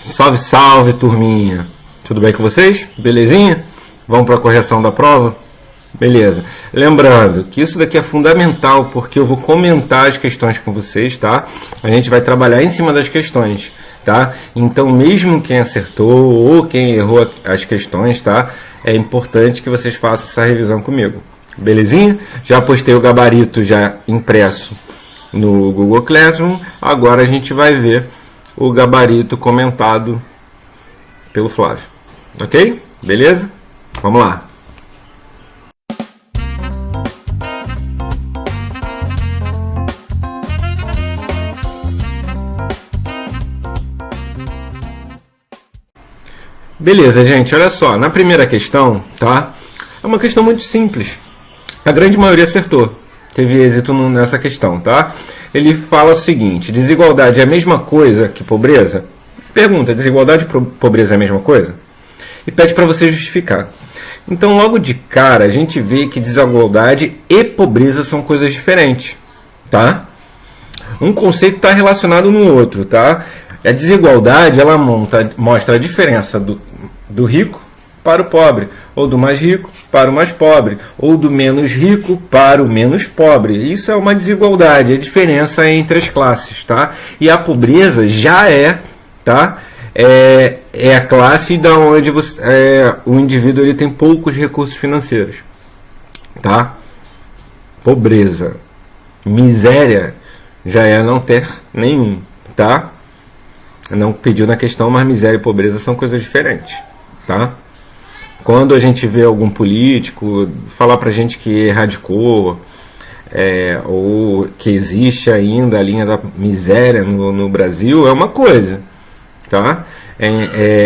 Salve, salve, turminha! Tudo bem com vocês? Belezinha? Vamos para a correção da prova? Beleza. Lembrando que isso daqui é fundamental porque eu vou comentar as questões com vocês, tá? A gente vai trabalhar em cima das questões, tá? Então, mesmo quem acertou ou quem errou as questões, tá? É importante que vocês façam essa revisão comigo. Belezinha? Já postei o gabarito já impresso no Google Classroom. Agora a gente vai ver o gabarito comentado pelo Flávio. Ok? Beleza? Vamos lá. Beleza, gente, olha só, na primeira questão, tá? É uma questão muito simples. A grande maioria acertou, teve êxito nessa questão, tá? Ele fala o seguinte: desigualdade é a mesma coisa que pobreza? Pergunta: desigualdade e pobreza é a mesma coisa? E pede para você justificar. Então, logo de cara, a gente vê que desigualdade e pobreza são coisas diferentes, tá? Um conceito está relacionado no outro, tá? A desigualdade, ela mostra a diferença do rico para o pobre, ou do mais rico para o mais pobre, ou do menos rico para o menos pobre. Isso é uma desigualdade, a diferença entre as classes, tá? E a pobreza já tá? É a classe da onde o indivíduo ele tem poucos recursos financeiros, tá? Pobreza, miséria já é não ter nenhum, tá? Não pediu na questão, mas miséria e pobreza são coisas diferentes, tá? Quando a gente vê algum político falar pra gente que erradicou ou que existe ainda a linha da miséria no Brasil, é uma coisa, tá?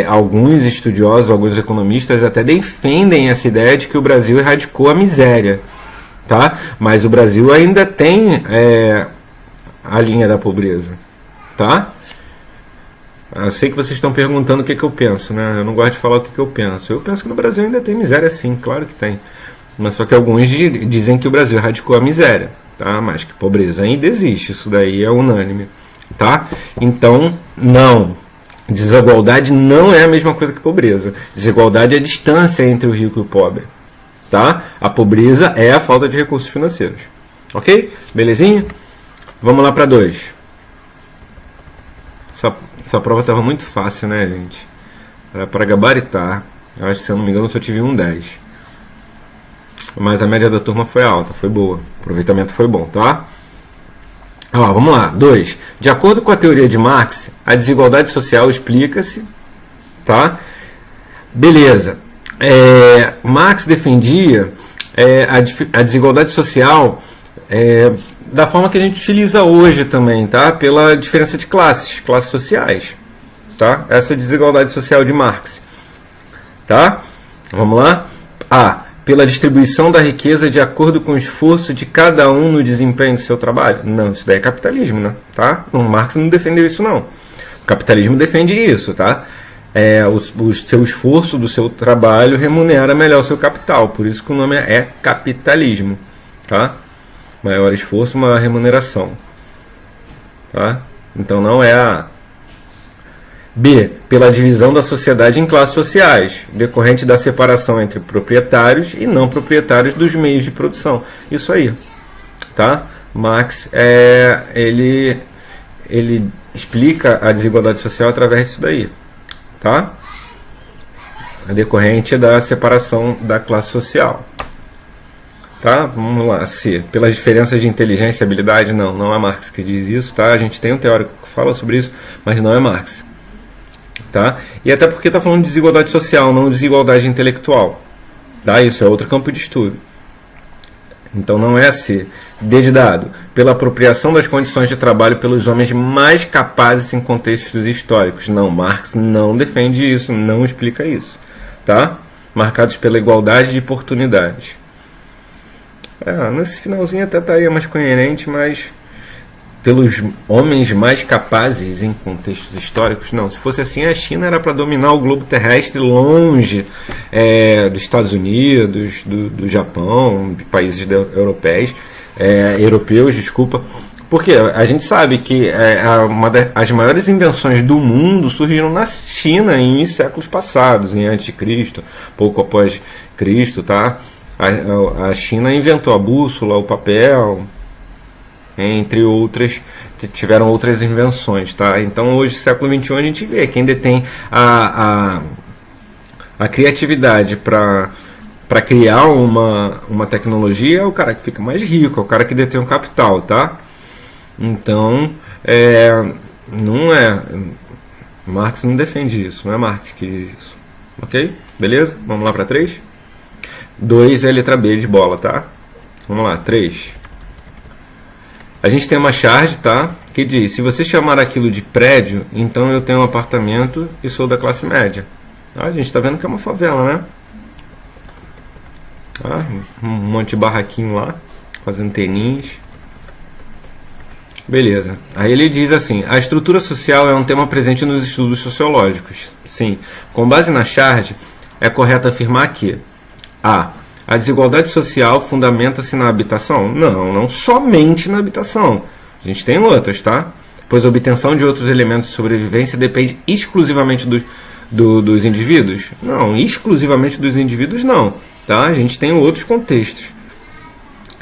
Alguns estudiosos, alguns economistas até defendem essa ideia de que o Brasil erradicou a miséria, tá? Mas o Brasil ainda tem a linha da pobreza, tá? Eu sei que vocês estão perguntando o que eu penso, né? Eu não gosto de falar o que eu penso. Eu penso que no Brasil ainda tem miséria, sim, claro que tem. Mas só que alguns dizem que o Brasil erradicou a miséria, tá? Mas que pobreza ainda existe, isso daí é unânime, tá? Então, não. Desigualdade não é a mesma coisa que pobreza. Desigualdade é a distância entre o rico e o pobre, tá? A pobreza é a falta de recursos financeiros. Ok? Belezinha? Vamos lá para 2. Essa prova estava muito fácil, né, gente? Era para gabaritar. Eu acho que, se eu não me engano, eu só tive um 10. Mas a média da turma foi alta, foi boa. O aproveitamento foi bom, tá? Ó, vamos lá. 2. De acordo com a teoria de Marx, a desigualdade social explica-se, tá? Beleza. Marx defendia a desigualdade social da forma que a gente utiliza hoje também, tá? Pela diferença de classes sociais, tá? Essa é a desigualdade social de Marx, tá? Vamos lá? A. Pela distribuição da riqueza de acordo com o esforço de cada um no desempenho do seu trabalho. Não, isso daí é capitalismo, né? Tá? O Marx não defendeu isso, não. O capitalismo defende isso, tá? O seu esforço do seu trabalho remunera melhor o seu capital, por isso que o nome é capitalismo, tá? Maior esforço, maior remuneração, tá? Então não é a... B. Pela divisão da sociedade em classes sociais, decorrente da separação entre proprietários e não proprietários dos meios de produção. Isso aí, tá? Marx ele explica a desigualdade social através disso daí, tá? Decorrente da separação da classe social. Tá? Vamos lá, C. Pelas diferenças de inteligência e habilidade, não é Marx que diz isso, tá? A gente tem um teórico que fala sobre isso, mas não é Marx, tá? E até porque está falando de desigualdade social, não desigualdade intelectual, tá? Isso é outro campo de estudo. Então não é C. D de dado. Pela apropriação das condições de trabalho pelos homens mais capazes em contextos históricos. Não, Marx não defende isso, não explica isso, tá? Marcados pela igualdade de oportunidades. Nesse finalzinho até estaria mais coerente, mas pelos homens mais capazes em contextos históricos, não. Se fosse assim, a China era para dominar o globo terrestre longe dos Estados Unidos, do Japão, de países europeus, Porque a gente sabe que as maiores invenções do mundo surgiram na China em séculos passados, em antes de Cristo, pouco após Cristo, tá? A China inventou a bússola, o papel, entre outras, tiveram outras invenções, tá? Então hoje, século XXI, a gente vê quem detém a criatividade para criar uma tecnologia é o cara que fica mais rico, é o cara que detém o capital, tá? Então, não é... Marx não defende isso, não é Marx que diz isso. Ok? Beleza? Vamos lá para 3? 2 é a letra B de bola, tá? Vamos lá, 3. A gente tem uma charge, tá? Que diz, se você chamar aquilo de prédio, então eu tenho um apartamento e sou da classe média. A gente tá vendo que é uma favela, né? Um monte de barraquinho lá, fazendo teninhos. Beleza. Aí ele diz assim, a estrutura social é um tema presente nos estudos sociológicos. Sim. Com base na charge, é correto afirmar que a desigualdade social fundamenta-se na habitação? Não somente na habitação. A gente tem outras, tá? Pois a obtenção de outros elementos de sobrevivência depende exclusivamente dos indivíduos? Não, exclusivamente dos indivíduos não. Tá? A gente tem outros contextos.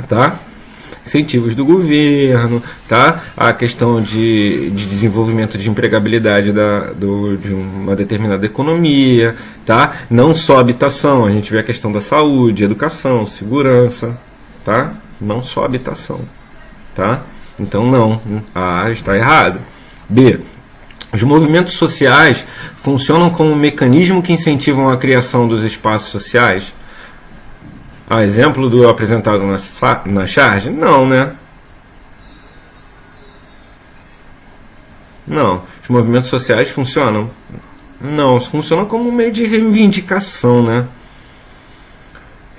Tá? Incentivos do governo, tá? A questão de desenvolvimento de empregabilidade de uma determinada economia, tá? Não só habitação, a gente vê a questão da saúde, educação, segurança, tá? Não só habitação, tá? Então não, A está errado. B. Os movimentos sociais funcionam como um mecanismo que incentivam a criação dos espaços sociais. Exemplo do apresentado na charge? Não, né? Não. Os movimentos sociais funcionam? Não, funcionam como um meio de reivindicação, né?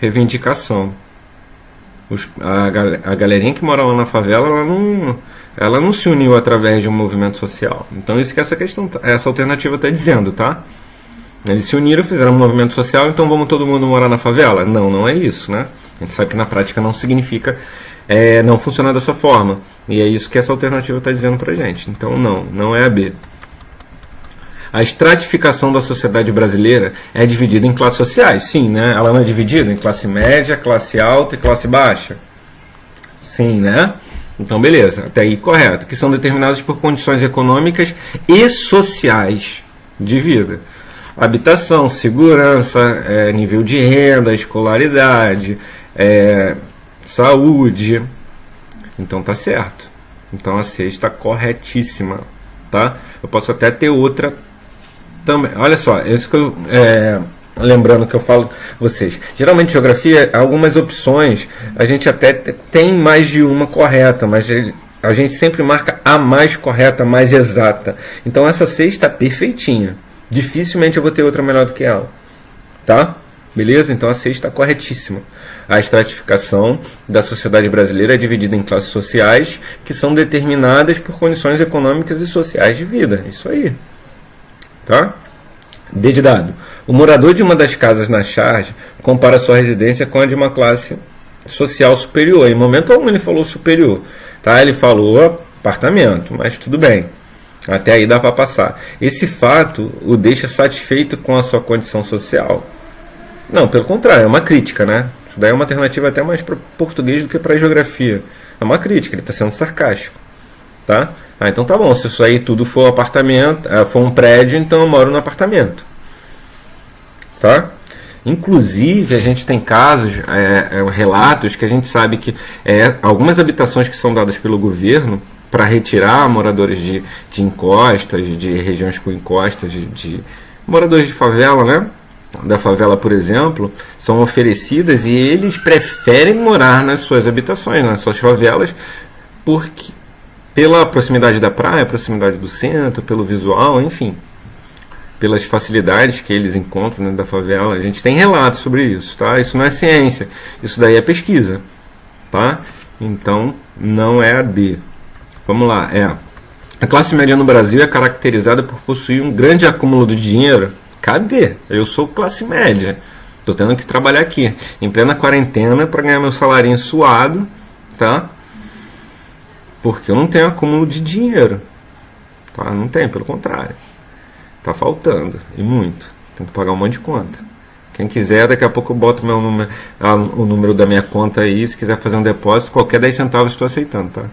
Reivindicação. A galerinha que mora lá na favela, ela não se uniu através de um movimento social. Então isso que essa alternativa está dizendo, tá? Eles se uniram, fizeram um movimento social, então vamos todo mundo morar na favela? Não é isso, né? A gente sabe que na prática não significa, não funciona dessa forma. E é isso que essa alternativa está dizendo pra gente. Então não é a B. A estratificação da sociedade brasileira é dividida em classes sociais? Sim, né? Ela não é dividida em classe média, classe alta e classe baixa? Sim, né? Então beleza, até aí correto. Que são determinadas por condições econômicas e sociais de vida. Habitação, segurança, nível de renda, escolaridade, saúde. Então tá certo. Então a C está corretíssima, tá? Eu posso até ter outra também. Olha só, isso que eu lembrando que eu falo vocês. Geralmente geografia, algumas opções a gente até tem mais de uma correta, mas a gente sempre marca a mais correta, a mais exata. Então essa C está perfeitinha. Dificilmente eu vou ter outra melhor do que ela, tá? Beleza? Então a C está corretíssima. A estratificação da sociedade brasileira é dividida em classes sociais que são determinadas por condições econômicas e sociais de vida. Isso aí, tá? D de dado. O morador de uma das casas na charge compara sua residência com a de uma classe social superior. Em momento algum ele falou superior, tá? Ele falou apartamento, mas tudo bem. Até aí dá para passar. Esse fato o deixa satisfeito com a sua condição social? Não, pelo contrário, é uma crítica, né? Isso daí é uma alternativa até mais para português do que para geografia. É uma crítica, ele está sendo sarcástico, tá? Então tá bom, se isso aí tudo for apartamento, for um prédio, então eu moro no apartamento, tá? Inclusive a gente tem casos, relatos que a gente sabe que algumas habitações que são dadas pelo governo para retirar moradores de encostas, de regiões com encostas, de moradores de favela, né? Da favela, por exemplo, são oferecidas e eles preferem morar nas suas habitações, nas suas favelas, porque pela proximidade da praia, proximidade do centro, pelo visual, enfim, pelas facilidades que eles encontram dentro da favela. A gente tem relatos sobre isso, tá? Isso não é ciência, isso daí é pesquisa, tá? Então não é a D. Vamos lá, a classe média no Brasil é caracterizada por possuir um grande acúmulo de dinheiro. Cadê? Eu sou classe média. Estou tendo que trabalhar aqui, em plena quarentena, para ganhar meu salarinho suado, tá? Porque eu não tenho acúmulo de dinheiro. Tá? Não tem, pelo contrário. Tá faltando, e muito. Tenho que pagar um monte de conta. Quem quiser, daqui a pouco eu boto meu número, o número da minha conta aí. Se quiser fazer um depósito, qualquer 10 centavos estou aceitando, tá?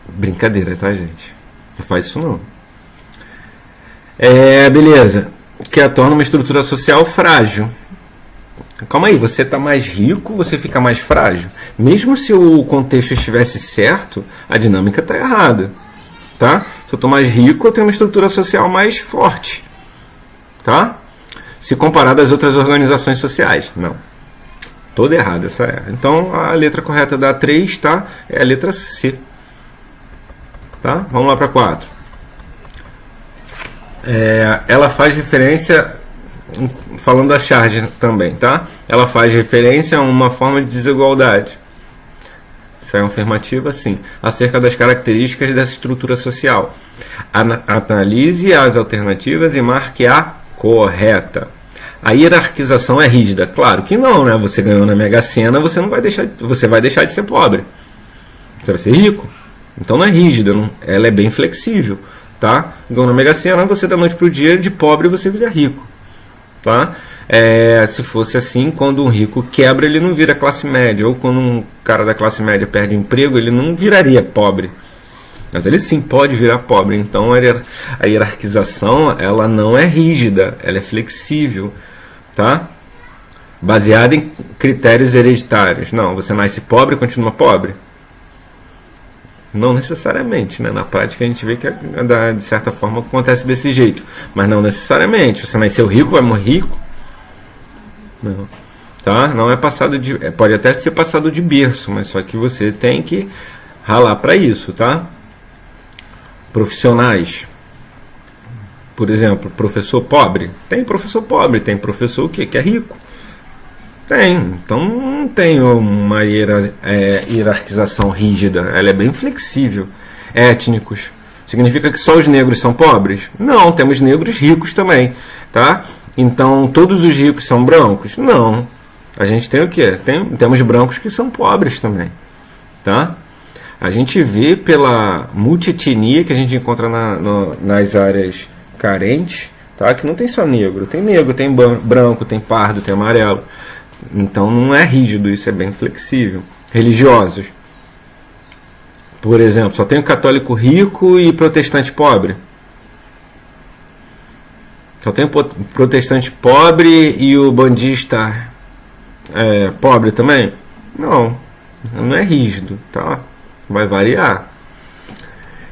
Brincadeira, tá, gente? Não faz isso não. Beleza. Que torna uma estrutura social frágil. Calma aí, você está mais rico, você fica mais frágil. Mesmo se o contexto estivesse certo, a dinâmica está errada. Tá? Se eu estou mais rico, eu tenho uma estrutura social mais forte. Tá? Se comparado às outras organizações sociais. Não. Toda errada essa é. Então, a letra correta da 3, tá? É a letra C. Tá? Vamos lá para 4. Ela faz referência, falando da charge também, tá? Ela faz referência a uma forma de desigualdade. Isso é uma afirmativa, sim. Acerca das características dessa estrutura social. Analise as alternativas e marque a correta. A hierarquização é rígida? Claro que não, né? Você ganhou na Mega Sena, você vai deixar de ser pobre. Você vai ser rico. Então não é rígida, ela é bem flexível. Tá? Ganhou na Mega Sena, você da noite para o dia, de pobre você vira rico. Tá? Se fosse assim, quando um rico quebra, ele não vira classe média. Ou quando um cara da classe média perde emprego, ele não viraria pobre. Mas ele sim pode virar pobre. Então a hierarquização, ela não é rígida, ela é flexível. Tá? Baseada em critérios hereditários. Não, você nasce pobre e continua pobre. Não necessariamente, né? Na prática a gente vê que de certa forma acontece desse jeito. Mas não necessariamente. Você nasceu rico, vai morrer rico? Não. Tá? Não é passado de. Pode até ser passado de berço, mas só que você tem que ralar para isso, tá? Profissionais. Por exemplo, professor pobre. Tem professor pobre, tem professor que é rico. Tem, então não tem uma hierarquização rígida, ela é bem flexível. Étnicos, significa que só os negros são pobres? Não, temos negros ricos também, tá? Então todos os ricos são brancos? Não, a gente tem o quê? Temos brancos que são pobres também, tá? A gente vê pela multietnia que a gente encontra nas áreas carentes, tá? Que não tem só negro, tem branco, tem pardo, tem amarelo. Então não é rígido, isso é bem flexível. Religiosos. Por exemplo, só tem o católico rico e protestante pobre. Só tem o protestante pobre e o bandista pobre também? Não é rígido, tá? Vai variar.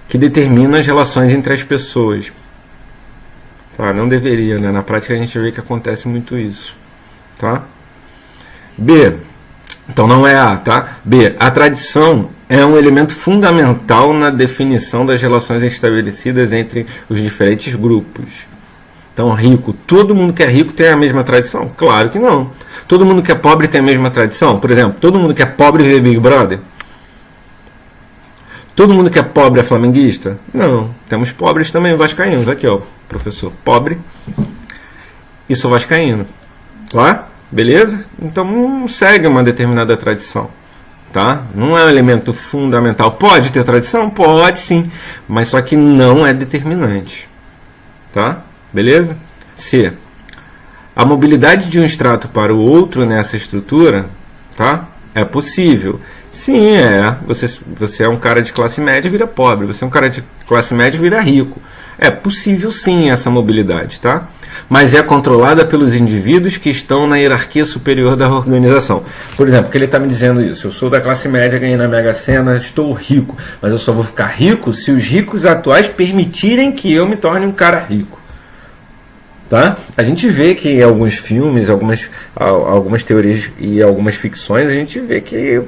Que determina as relações entre as pessoas. Tá? Não deveria, né? Na prática a gente vê que acontece muito isso. Tá? B. Então não é A, tá? B. A tradição é um elemento fundamental na definição das relações estabelecidas entre os diferentes grupos. Então, rico. Todo mundo que é rico tem a mesma tradição? Claro que não. Todo mundo que é pobre tem a mesma tradição? Por exemplo, todo mundo que é pobre vê Big Brother? Todo mundo que é pobre é flamenguista? Não. Temos pobres também vascaínos. Aqui, ó. Professor pobre e sou vascaíno. Tá? Beleza? Então não segue uma determinada tradição, tá? Não é um elemento fundamental. Pode ter tradição? Pode sim, mas só que não é determinante, tá? Beleza? C. A mobilidade de um extrato para o outro nessa estrutura, tá? É possível. Sim, é. Você é um cara de classe média, vira pobre. Você é um cara de classe média, vira rico. É possível sim essa mobilidade, tá? Mas é controlada pelos indivíduos que estão na hierarquia superior da organização. Por exemplo, que ele está me dizendo isso: eu sou da classe média, ganhei na Mega Sena, estou rico, mas eu só vou ficar rico se os ricos atuais permitirem que eu me torne um cara rico. Tá? A gente vê que em alguns filmes, algumas teorias e algumas ficções, a gente vê que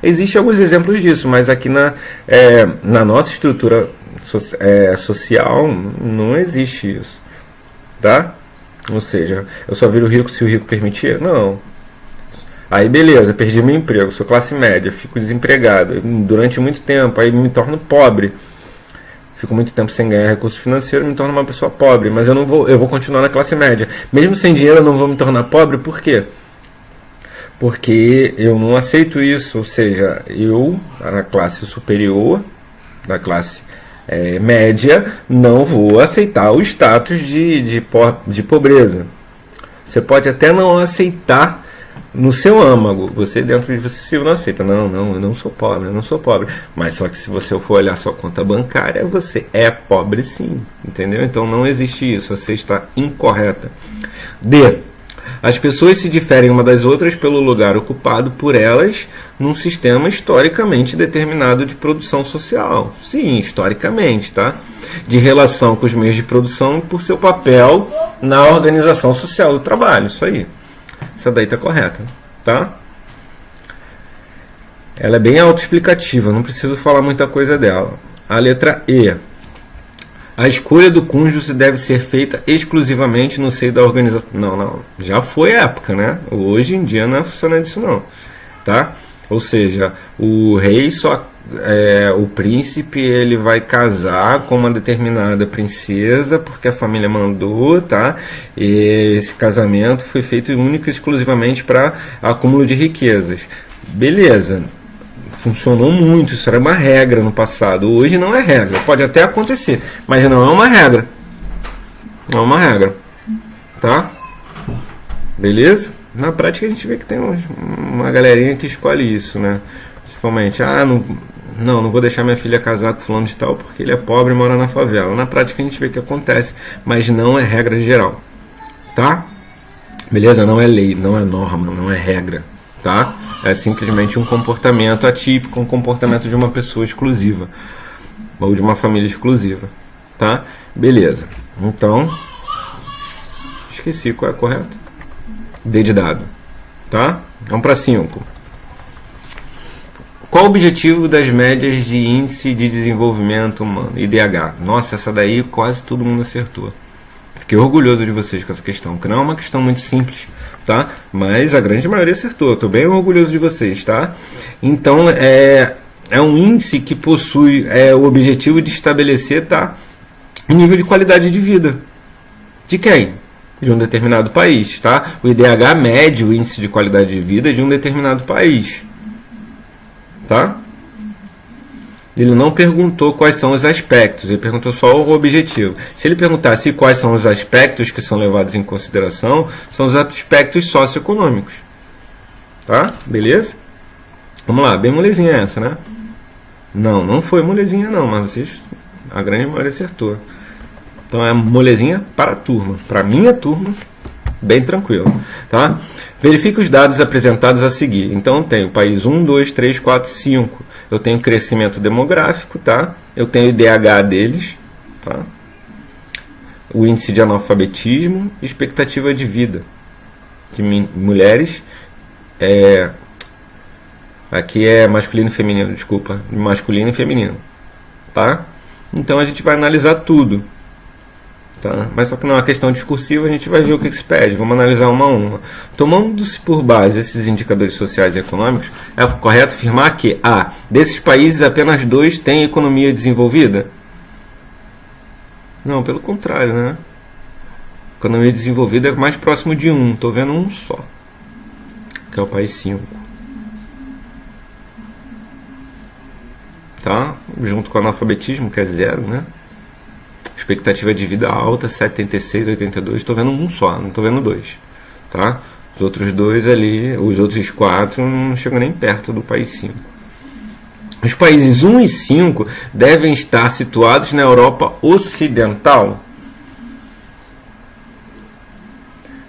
existem alguns exemplos disso, mas aqui na nossa estrutura social não existe isso. Tá? Ou seja, eu só viro rico se o rico permitir? Não. Aí beleza, perdi meu emprego, sou classe média, fico desempregado durante muito tempo, aí me torno pobre, fico muito tempo sem ganhar recurso financeiro, me torno uma pessoa pobre, mas eu vou continuar na classe média. Mesmo sem dinheiro eu não vou me tornar pobre, por quê? Porque eu não aceito isso, ou seja, eu, na classe superior, da classe média, não vou aceitar o status de pobreza. Você pode até não aceitar no seu âmago, você dentro de você não aceita. Não, eu não sou pobre, eu não sou pobre. Mas só que se você for olhar sua conta bancária, você é pobre sim, entendeu? Então não existe isso, você está incorreta. D. As pessoas se diferem uma das outras pelo lugar ocupado por elas num sistema historicamente determinado de produção social. Sim, historicamente, tá? De relação com os meios de produção por seu papel na organização social do trabalho. Isso aí. Essa daí está correta, tá? Ela é bem autoexplicativa, não preciso falar muita coisa dela. A letra E. A escolha do cônjuge deve ser feita exclusivamente no seio da organização. Não. Já foi época, né? Hoje em dia não funciona disso não, tá? Ou seja, o rei o príncipe, ele vai casar com uma determinada princesa porque a família mandou, tá? E esse casamento foi feito único e exclusivamente para acúmulo de riquezas. Beleza. Funcionou muito, isso era uma regra no passado. Hoje não é regra, pode até acontecer, mas não é uma regra. Não é uma regra, tá? Beleza? Na prática a gente vê que tem uma galerinha que escolhe isso, né? Principalmente, não vou deixar minha filha casar com fulano de tal porque ele é pobre e mora na favela. Na prática a gente vê que acontece, mas não é regra geral, tá? Beleza? Não é lei, não é norma, não é regra, tá? É simplesmente um comportamento atípico, um comportamento de uma pessoa exclusiva ou de uma família exclusiva, tá? Beleza. Então, esqueci qual é a correta. D de dado, tá? Vamos para 5. Qual o objetivo das médias de índice de desenvolvimento humano, IDH? Nossa, essa daí quase todo mundo acertou. Fiquei orgulhoso de vocês com essa questão, que não é uma questão muito simples, tá? Mas a grande maioria acertou. Estou bem orgulhoso de vocês, tá? Então, é um índice que possui o objetivo de estabelecer, tá, o nível de qualidade de vida. De quem? De um determinado país, tá? O IDH mede o índice de qualidade de vida de um determinado país, tá? Ele não perguntou quais são os aspectos, ele perguntou só o objetivo. Se ele perguntasse quais são os aspectos que são levados em consideração, são os aspectos socioeconômicos. Tá? Beleza? Vamos lá, bem molezinha essa, né? Não foi molezinha não, mas vocês, a grande maioria acertou. Então é molezinha para a turma. Para a minha turma, bem tranquilo. Tá? Verifique os dados apresentados a seguir. Então eu tenho país 1, 2, 3, 4, 5. Eu tenho crescimento demográfico, tá? Eu tenho o IDH deles, tá? O índice de analfabetismo, expectativa de vida de mulheres. Aqui é masculino e feminino, desculpa, masculino e feminino, tá? Então a gente vai analisar tudo, tá? Mas só que não é uma questão discursiva, a gente vai ver o que se pede. Vamos analisar uma a uma. Tomando-se por base esses indicadores sociais e econômicos, é correto afirmar que, desses países, apenas 2 têm economia desenvolvida? Não, pelo contrário, né? Economia desenvolvida é mais próximo de 1. Estou vendo um só, que é o país 5. Tá? Junto com o analfabetismo, que é 0, né? Expectativa de vida alta, 76, 82. Estou vendo um só, não estou vendo 2. Tá? Os outros 2 ali, os outros 4 não chegam nem perto do país 5. Os países 1 e 5 devem estar situados na Europa Ocidental?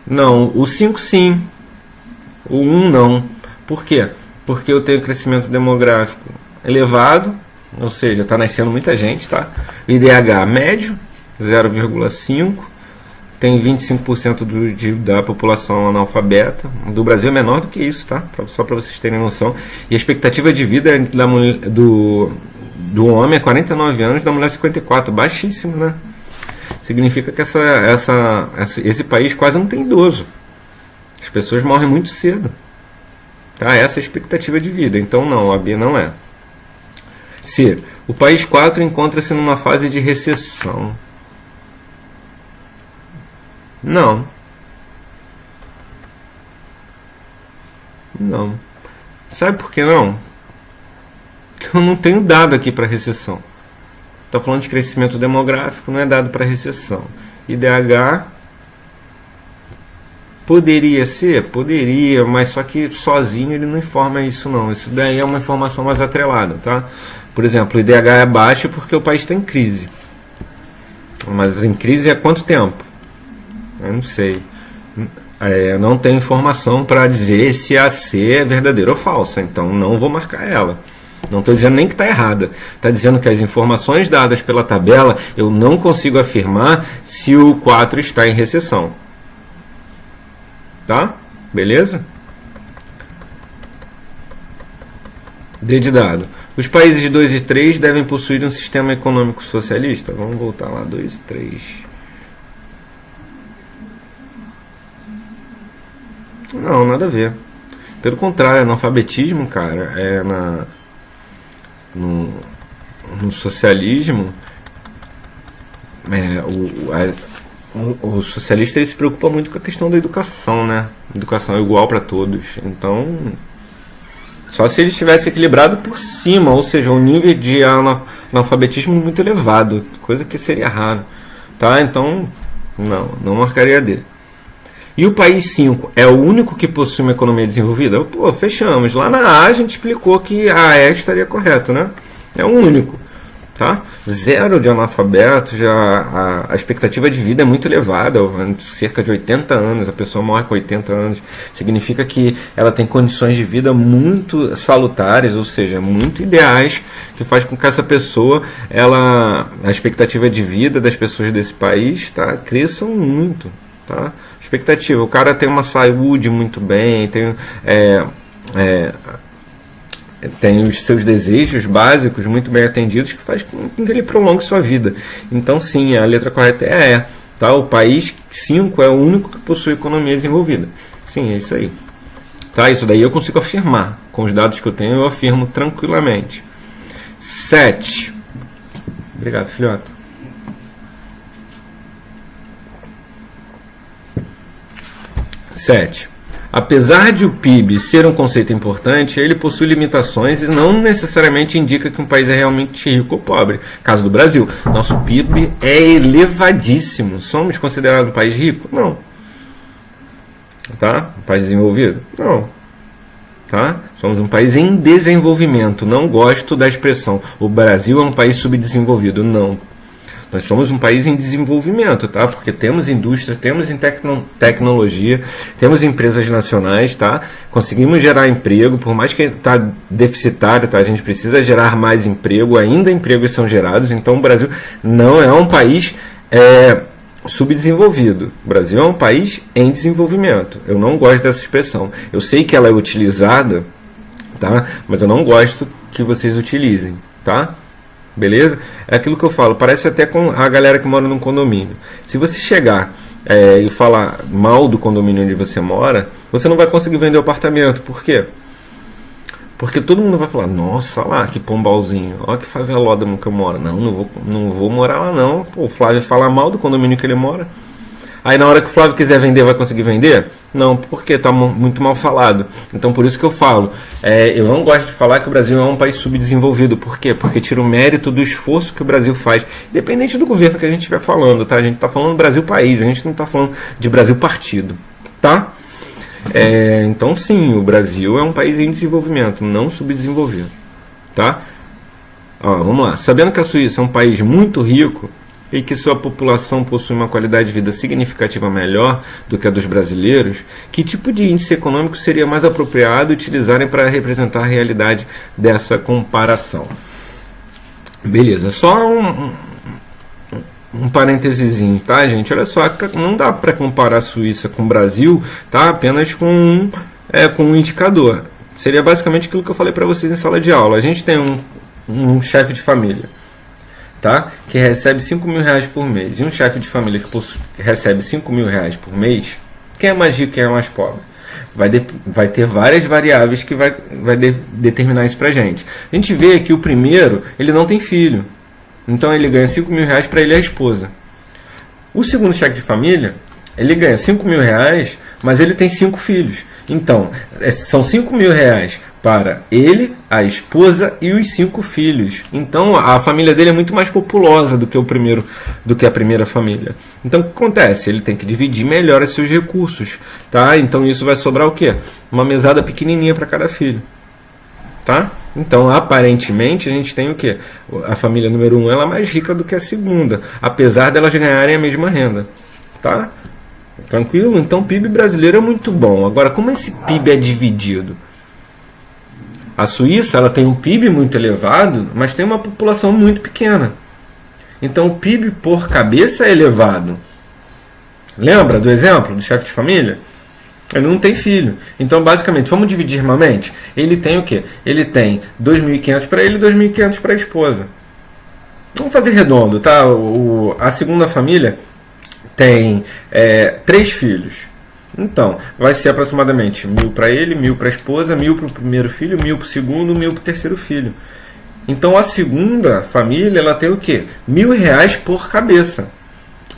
Não, o 5 sim. O 1 não. Por quê? Porque eu tenho crescimento demográfico elevado, ou seja, está nascendo muita gente, tá? IDH médio, 0,5. Tem 25% da população analfabeta. Do Brasil é menor do que isso, tá? Só para vocês terem noção. E a expectativa de vida do homem é 49 anos, da mulher 54. Baixíssimo, né? Significa que esse país quase não tem idoso. As pessoas morrem muito cedo. Tá? Essa é a expectativa de vida. Então não, a B não é. C. O país 4 encontra-se numa fase de recessão. Não. Sabe por que não? Porque eu não tenho dado aqui para recessão. Está falando de crescimento demográfico, não é dado para recessão. IDH poderia ser? Poderia, mas só que sozinho ele não informa isso não. Isso daí é uma informação mais atrelada, tá? Por exemplo, o IDH é baixo porque o país está em crise. Mas em crise há quanto tempo? Eu não sei. Não tenho informação para dizer se a C é verdadeira ou falsa, então não vou marcar ela. Não estou dizendo nem que está errada. Está dizendo que as informações dadas pela tabela, eu não consigo afirmar se o 4 está em recessão. Tá? Beleza? D de dado. Os países 2 e 3 devem possuir um sistema econômico socialista. Vamos voltar lá, 2 e 3. Não, nada a ver. Pelo contrário, analfabetismo, cara, no socialismo, o socialista ele se preocupa muito com a questão da educação, né? Educação é igual para todos. Então, só se ele estivesse equilibrado por cima, ou seja, um nível de analfabetismo muito elevado, coisa que seria raro. Tá? Então, não marcaria D. E o país 5 é o único que possui uma economia desenvolvida? Pô, fechamos. Lá na A gente explicou que a E estaria correto, né? É o único. Tá? 0 de analfabeto, já a expectativa de vida é muito elevada, cerca de 80 anos, a pessoa morre com 80 anos. Significa que ela tem condições de vida muito salutares, ou seja, muito ideais, que faz com que essa pessoa, a expectativa de vida das pessoas desse país, tá, cresçam muito. Tá? Expectativa, o cara tem uma saúde muito bem, tem os seus desejos básicos muito bem atendidos, que faz com que ele prolongue sua vida. Então sim, a letra correta é E. Tá? O país 5 é o único que possui economia desenvolvida. Sim, é isso aí. Tá? Isso daí eu consigo afirmar. Com os dados que eu tenho, eu afirmo tranquilamente. 7. Obrigado, filhote. 7. Apesar de o PIB ser um conceito importante, ele possui limitações e não necessariamente indica que um país é realmente rico ou pobre. Caso do Brasil, nosso PIB é elevadíssimo. Somos considerados um país rico? Não. Tá? Um país desenvolvido? Não. Tá? Somos um país em desenvolvimento. Não gosto da expressão o Brasil é um país subdesenvolvido. Não. Nós somos um país em desenvolvimento, tá? Porque temos indústria, temos em tecnologia, temos empresas nacionais, tá? Conseguimos gerar emprego, por mais que está deficitário, tá? A gente precisa gerar mais emprego, ainda empregos são gerados, então o Brasil não é um país subdesenvolvido. O Brasil é um país em desenvolvimento. Eu não gosto dessa expressão. Eu sei que ela é utilizada, tá? Mas eu não gosto que vocês utilizem, tá? Beleza? É aquilo que eu falo, parece até com a galera que mora num condomínio. Se você chegar e falar mal do condomínio onde você mora, você não vai conseguir vender o apartamento. Por quê? Porque todo mundo vai falar, nossa, olha lá que pombalzinho, olha que faveloda que eu moro. Não vou morar lá não. Pô, o Flávio fala mal do condomínio que ele mora. Aí na hora que o Flávio quiser vender, vai conseguir vender? Não, porque está muito mal falado. Então por isso que eu falo, eu não gosto de falar que o Brasil é um país subdesenvolvido. Por quê? Porque tira o mérito do esforço que o Brasil faz, independente do governo que a gente estiver falando, tá? A gente está falando Brasil país, a gente não está falando de Brasil partido, tá? Então sim, o Brasil é um país em desenvolvimento, não subdesenvolvido, tá? Vamos lá. Sabendo que a Suíça é um país muito rico e que sua população possui uma qualidade de vida significativa melhor do que a dos brasileiros, que tipo de índice econômico seria mais apropriado utilizarem para representar a realidade dessa comparação? Beleza, só um parênteses, tá, gente? Olha só, não dá para comparar a Suíça com o Brasil, tá? Apenas com um indicador. Seria basicamente aquilo que eu falei para vocês em sala de aula. A gente tem um chefe de família, tá? Que recebe 5 mil reais por mês, e um chefe de família que recebe 5 mil reais por mês, quem é mais rico, quem é mais pobre? Vai ter várias variáveis que vai determinar isso pra gente. A gente vê que o primeiro, ele não tem filho, então ele ganha 5 mil reais para ele e a esposa. O segundo chefe de família, ele ganha 5 mil reais, mas ele tem 5 filhos. Então, são 5 mil reais para ele, a esposa e os 5 filhos. Então a família dele é muito mais populosa do que a primeira família. Então o que acontece? Ele tem que dividir melhor os seus recursos, tá? Então isso vai sobrar o quê? Uma mesada pequenininha para cada filho, tá? Então aparentemente a gente tem o quê? A família número 1 ela é mais rica do que a segunda, apesar delas ganharem a mesma renda, tá? Tranquilo? Então o PIB brasileiro é muito bom. Agora, como esse PIB é dividido? A Suíça ela tem um PIB muito elevado, mas tem uma população muito pequena. Então o PIB por cabeça é elevado. Lembra do exemplo do chefe de família? Ele não tem filho. Então basicamente, vamos dividir irmãmente? Ele tem o quê? Ele tem 2.500 para ele e 2.500 para a esposa. Vamos fazer redondo, tá? A segunda família tem 3 filhos. Então, vai ser aproximadamente 1.000 para ele, 1.000 para a esposa, 1.000 para o primeiro filho, 1.000 para o segundo, 1.000 para o terceiro filho. Então, a segunda família, ela tem o quê? R$ 1.000 por cabeça.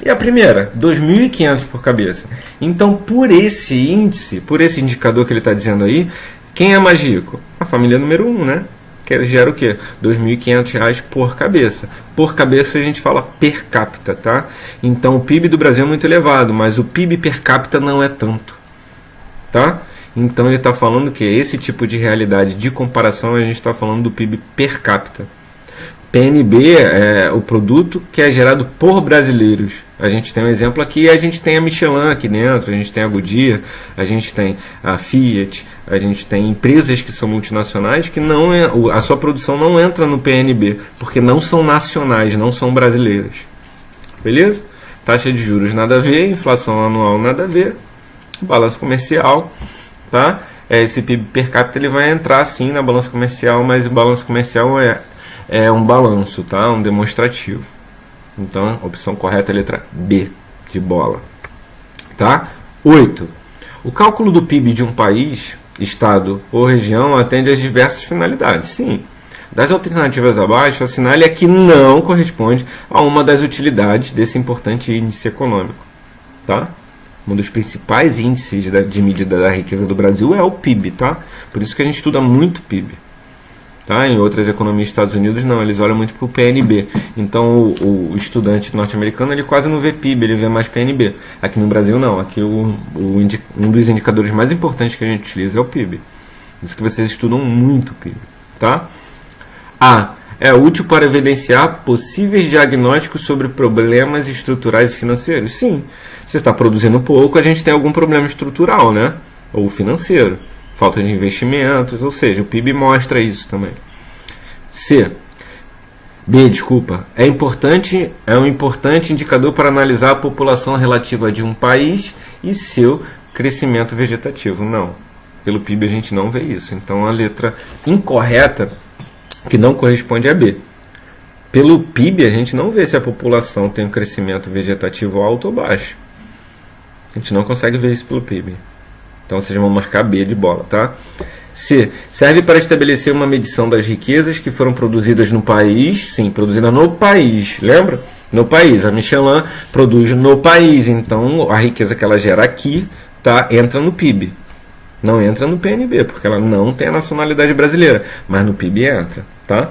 E a primeira? 2.500 por cabeça. Então, por esse índice, por esse indicador que ele está dizendo aí, quem é mais rico? A família número 1, né? Que gera o quê? R$ 2.500 por cabeça. Por cabeça a gente fala per capita, tá? Então o PIB do Brasil é muito elevado, mas o PIB per capita não é tanto, tá? Então ele está falando que esse tipo de realidade de comparação a gente está falando do PIB per capita. PNB é o produto que é gerado por brasileiros. A gente tem um exemplo aqui, a gente tem a Michelin aqui dentro, a gente tem a Goodyear, a gente tem a Fiat, a gente tem empresas que são multinacionais que a sua produção não entra no PNB, porque não são nacionais, não são brasileiras. Beleza? Taxa de juros nada a ver, inflação anual nada a ver, balança comercial, tá? Esse PIB per capita ele vai entrar sim na balança comercial, mas o balanço comercial é um balanço, tá? Um demonstrativo. Então, a opção correta é a letra B, de bola. Tá? 8. O cálculo do PIB de um país, estado ou região atende às diversas finalidades. Sim. Das alternativas abaixo, assinale a que não corresponde a uma das utilidades desse importante índice econômico. Tá? Um dos principais índices de medida da riqueza do Brasil é o PIB. Tá? Por isso que a gente estuda muito PIB. Tá? Em outras economias dos Estados Unidos não, eles olham muito para o PNB. Então o estudante norte-americano ele quase não vê PIB, ele vê mais PNB. Aqui no Brasil não, aqui um dos indicadores mais importantes que a gente utiliza é o PIB. Isso que vocês estudam muito PIB. Tá? A. É útil para evidenciar possíveis diagnósticos sobre problemas estruturais e financeiros? Sim. Se está produzindo pouco, a gente tem algum problema estrutural, né? Ou financeiro. Falta de investimentos, ou seja, o PIB mostra isso também. É um importante indicador para analisar a população relativa de um país e seu crescimento vegetativo. Não, pelo PIB a gente não vê isso. Então a letra incorreta, que não corresponde é B. Pelo PIB a gente não vê se a população tem um crescimento vegetativo alto ou baixo. A gente não consegue ver isso pelo PIB. Então vocês vão marcar B de bola, tá? C. Serve para estabelecer uma medição das riquezas que foram produzidas no país. Sim, produzida no país. Lembra? No país. A Michelin produz no país. Então a riqueza que ela gera aqui, tá, entra no PIB. Não entra no PNB, porque ela não tem a nacionalidade brasileira. Mas no PIB entra, tá?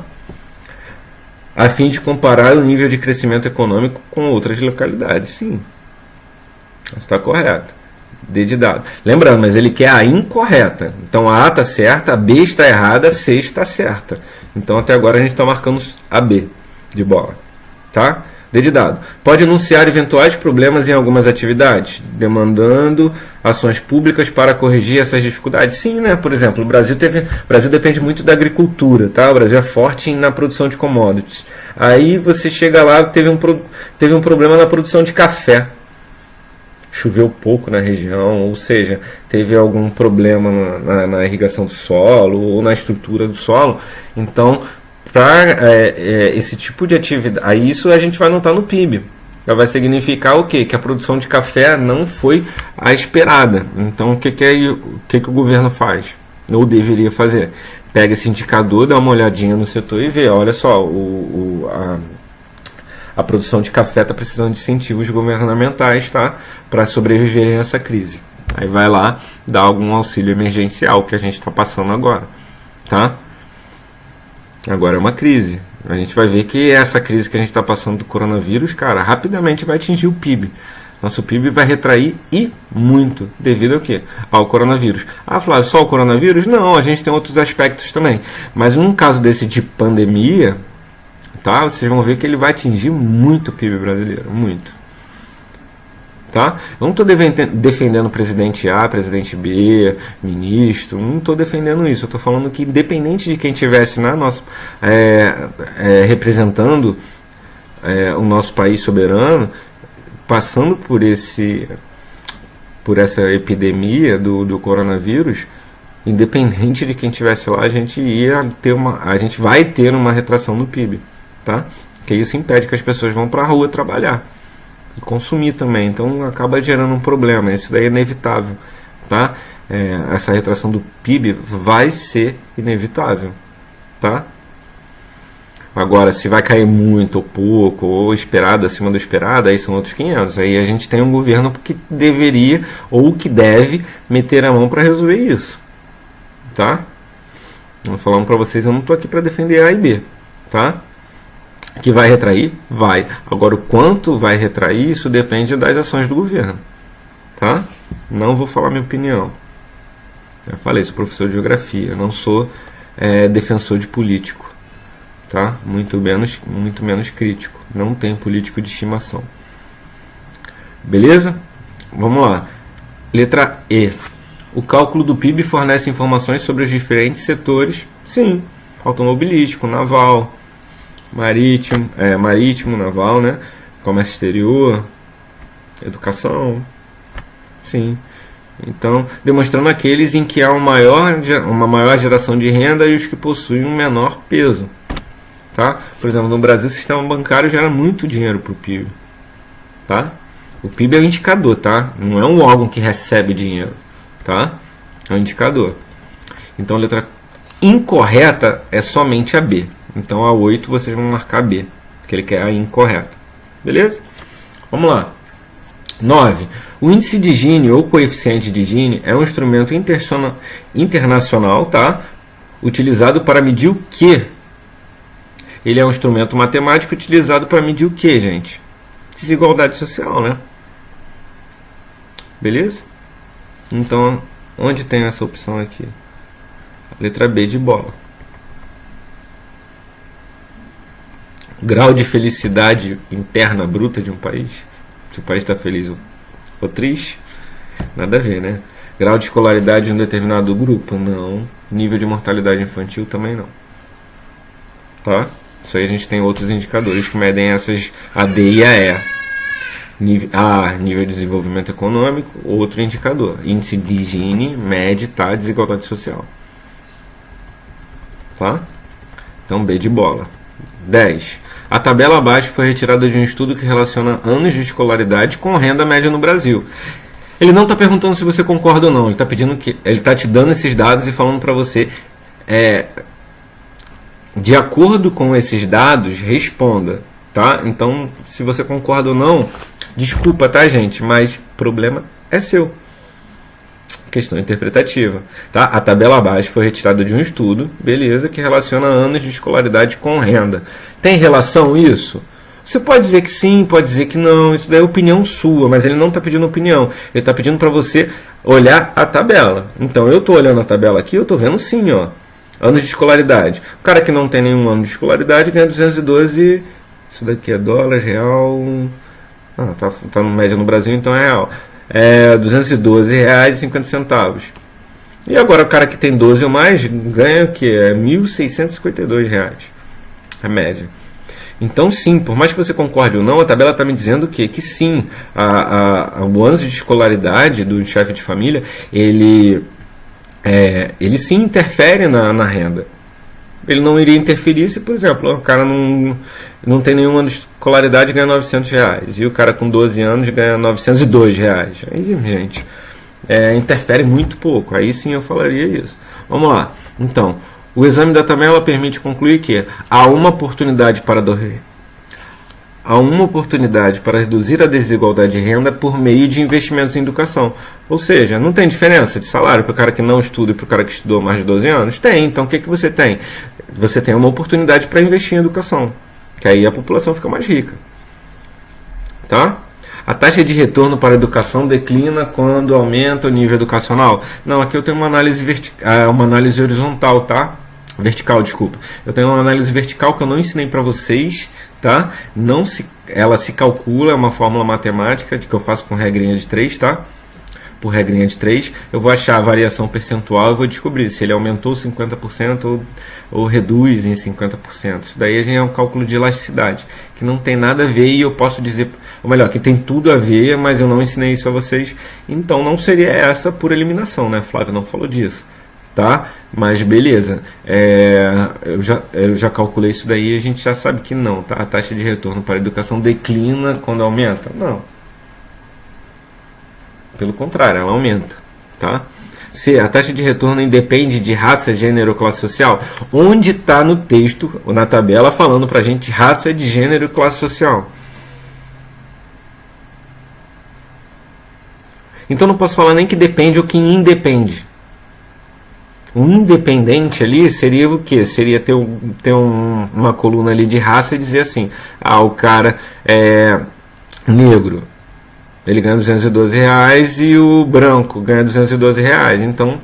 A fim de comparar o nível de crescimento econômico com outras localidades. Sim. Está correto. D de dado. Lembrando, mas ele quer a incorreta. Então a A está certa, a B está errada, a C está certa. Então até agora a gente está marcando a B de bola. Tá? D de dado. Pode anunciar eventuais problemas em algumas atividades, demandando ações públicas para corrigir essas dificuldades. Sim, né? Por exemplo, o Brasil depende muito da agricultura. Tá? O Brasil é forte na produção de commodities. Aí você chega lá, teve um problema na produção de café. Choveu pouco na região, ou seja, teve algum problema na irrigação do solo ou na estrutura do solo. Então, para esse tipo de atividade, aí isso a gente vai notar no PIB. Vai significar o quê? Que a produção de café não foi a esperada. Então, o que o governo faz? Ou deveria fazer? Pega esse indicador, dá uma olhadinha no setor e vê, olha só, a produção de café está precisando de incentivos governamentais, tá? Para sobreviver a essa crise. Aí vai lá dar algum auxílio emergencial que a gente está passando agora. tá? Agora é uma crise. A gente vai ver que essa crise que a gente está passando do coronavírus, cara, rapidamente vai atingir o PIB. Nosso PIB vai retrair e muito. Devido ao quê? Ao coronavírus. Ah, Flávio, só o coronavírus? Não, a gente tem outros aspectos também. Mas num caso desse de pandemia, tá? Vocês vão ver que ele vai atingir muito o PIB brasileiro. Muito. Tá? Eu não estou defendendo presidente A, presidente B, ministro, não estou defendendo isso. Eu estou falando que independente de quem estivesse na nossa, representando o nosso país soberano, passando por essa epidemia do coronavírus, independente de quem estivesse lá, a gente vai ter uma retração no PIB, tá? Que isso impede que as pessoas vão para a rua trabalhar e consumir também, então acaba gerando um problema. Isso daí é inevitável, tá? Essa retração do PIB vai ser inevitável, tá? Agora, se vai cair muito ou pouco, ou esperado acima do esperado, aí são outros 500. Aí a gente tem um governo que deveria ou que deve meter a mão para resolver isso, tá? Eu falando para vocês, eu não estou aqui para defender A e B, tá? Que vai retrair? Vai. Agora, o quanto vai retrair, isso depende das ações do governo, tá? Não vou falar minha opinião. Já falei, sou professor de geografia, não sou defensor de político, tá? Muito menos crítico. Não tenho político de estimação. Beleza? Vamos lá. Letra E. O cálculo do PIB fornece informações sobre os diferentes setores. Sim. Automobilístico, naval, marítimo, naval, né? Comércio exterior, educação, sim. Então, demonstrando aqueles em que há uma maior geração de renda e os que possuem um menor peso, tá? Por exemplo, no Brasil, o sistema bancário gera muito dinheiro para o PIB, tá? O PIB é um indicador, tá? Não é um órgão que recebe dinheiro, tá? É um indicador. Então, a letra incorreta é somente a B. Então a 8 vocês vão marcar B, que ele quer a incorreta. Beleza? Vamos lá. 9. O índice de Gini ou coeficiente de Gini é um instrumento internacional, tá? Utilizado para medir o quê? Ele é um instrumento matemático utilizado para medir o quê, gente? Desigualdade social, né? Beleza? Então, onde tem essa opção aqui? A letra B de bola. Grau de felicidade interna bruta de um país. Se o país está feliz ou triste, nada a ver, né? Grau de escolaridade de um determinado grupo, não. Nível de mortalidade infantil também não. Tá? Isso aí a gente tem outros indicadores que medem essas A, D e a E. Nível de desenvolvimento econômico, outro indicador. Índice de Gini mede, tá? Desigualdade social. Tá? Então B de bola. 10. A tabela abaixo foi retirada de um estudo que relaciona anos de escolaridade com renda média no Brasil. Ele não está perguntando se você concorda ou não. Ele está te dando esses dados e falando para você, de acordo com esses dados, responda, tá? Então, se você concorda ou não, desculpa, tá, gente? Mas o problema é seu. Questão interpretativa, tá? A tabela abaixo foi retirada de um estudo, beleza, que relaciona anos de escolaridade com renda. Tem relação isso? Você pode dizer que sim, pode dizer que não, isso daí é opinião sua, mas ele não está pedindo opinião, ele está pedindo para você olhar a tabela. Então eu estou olhando a tabela aqui, eu estou vendo sim, ó, anos de escolaridade. O cara que não tem nenhum ano de escolaridade ganha 212, isso daqui é dólar, real, tá no média no Brasil, então é real. É R$212,50. E agora o cara que tem 12 ou mais ganha o que? É R$1.652. A média. Então sim, por mais que você concorde ou não, a tabela está me dizendo que sim, o ano de escolaridade do chefe de família, ele sim interfere na renda. Ele não iria interferir se, por exemplo, o cara não tem nenhum ano de escolaridade e ganha R$900. E o cara com 12 anos ganha R$902. Aí, gente, interfere muito pouco. Aí sim eu falaria isso. Vamos lá. Então, o exame da tabela permite concluir que há uma oportunidade para há uma oportunidade para reduzir a desigualdade de renda por meio de investimentos em educação. Ou seja, não tem diferença de salário para o cara que não estuda e para o cara que estudou mais de 12 anos? Tem. Então o que você tem? Você tem uma oportunidade para investir em educação, que aí a população fica mais rica. Tá? A taxa de retorno para a educação declina quando aumenta o nível educacional? Não, aqui eu tenho uma análise uma análise horizontal, tá? Vertical, desculpa. Eu tenho uma análise vertical que eu não ensinei para vocês, tá? Ela se calcula, é uma fórmula matemática que eu faço com regrinha de 3, tá? Por regrinha de 3, eu vou achar a variação percentual e vou descobrir se ele aumentou 50% ou reduz em 50%. Isso daí é um cálculo de elasticidade, que não tem nada a ver e eu posso dizer, ou melhor, que tem tudo a ver, mas eu não ensinei isso a vocês, então não seria essa por eliminação, né? Flávio não falou disso, tá? Mas beleza, eu já calculei isso daí e a gente já sabe que não, tá? A taxa de retorno para a educação declina quando aumenta? Não. Pelo contrário, ela aumenta, tá? Se a taxa de retorno independe de raça, gênero ou classe social, onde está no texto, ou na tabela, falando pra gente raça, de gênero e classe social? Então não posso falar nem que depende ou que independe. O independente ali seria o quê? Seria ter uma coluna ali de raça e dizer assim, o cara é negro, ele ganha R$212 e o branco ganha R$212. Então,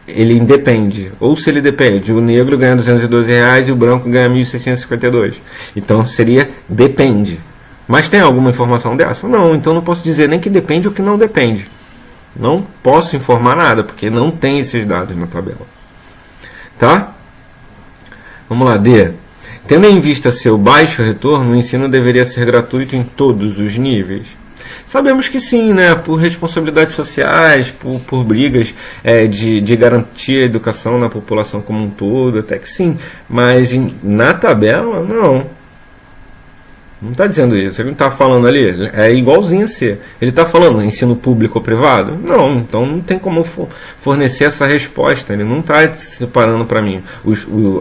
ele independe. Ou se ele depende, o negro ganha R$212 e o branco ganha 1.652. Então, seria depende. Mas tem alguma informação dessa? Não, então não posso dizer nem que depende ou que não depende. Não posso informar nada, porque não tem esses dados na tabela. Tá? Vamos lá, D. Tendo em vista seu baixo retorno, o ensino deveria ser gratuito em todos os níveis? Sabemos que sim, né? Por responsabilidades sociais, por brigas de garantir a educação na população como um todo, até que sim. Mas na tabela, não. Não está dizendo isso. Ele não está falando ali, é igualzinho a ser. Ele está falando ensino público ou privado? Não, então não tem como fornecer essa resposta. Ele não está separando para mim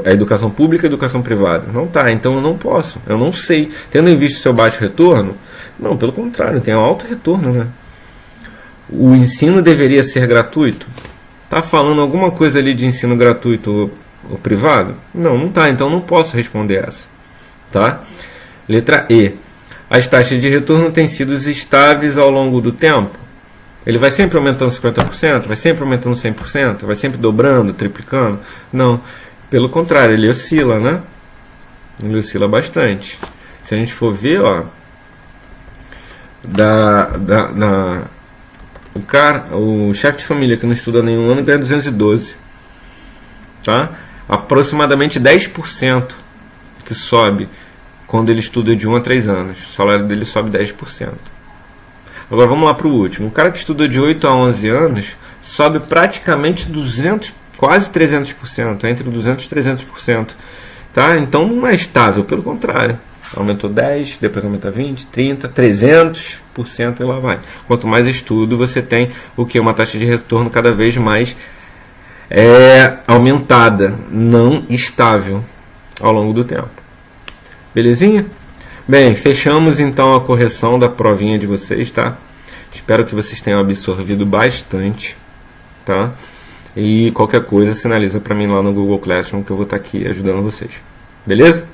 a educação pública e a educação privada. Não está, então eu não posso. Eu não sei. Tendo em vista o seu baixo retorno, não, pelo contrário, tem um alto retorno, né? O ensino deveria ser gratuito? Está falando alguma coisa ali de ensino gratuito ou privado? Não, não está, então não posso responder essa. Tá? Letra E. As taxas de retorno têm sido estáveis ao longo do tempo? Ele vai sempre aumentando 50%? Vai sempre aumentando 100%? Vai sempre dobrando, triplicando? Não. Pelo contrário, ele oscila, né? Ele oscila bastante. Se a gente for ver, ó, o chefe de família que não estuda nenhum ano ganha 212. Tá? Aproximadamente 10% que sobe quando ele estuda de 1 a 3 anos. O salário dele sobe 10%. Agora vamos lá para o último. O cara que estuda de 8 a 11 anos sobe praticamente 200, quase 300%, entre 200 e 300%. Tá? Então não é estável, pelo contrário. Aumentou 10, depois aumenta 20, 30, 300% e lá vai. Quanto mais estudo, você tem o que? Uma taxa de retorno cada vez mais aumentada, não estável ao longo do tempo. Belezinha? Bem, fechamos então a correção da provinha de vocês, tá? Espero que vocês tenham absorvido bastante, tá? E qualquer coisa, sinaliza para mim lá no Google Classroom que eu vou estar aqui ajudando vocês. Beleza?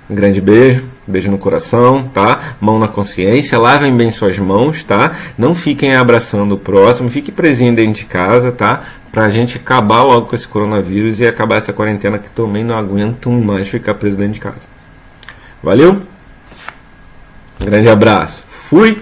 Um grande beijo, beijo no coração, tá? Mão na consciência, lavem bem suas mãos, tá? Não fiquem abraçando o próximo, fique presinho dentro de casa, tá? Pra gente acabar logo com esse coronavírus e acabar essa quarentena que também não aguento mais ficar preso dentro de casa. Valeu? Um grande abraço. Fui!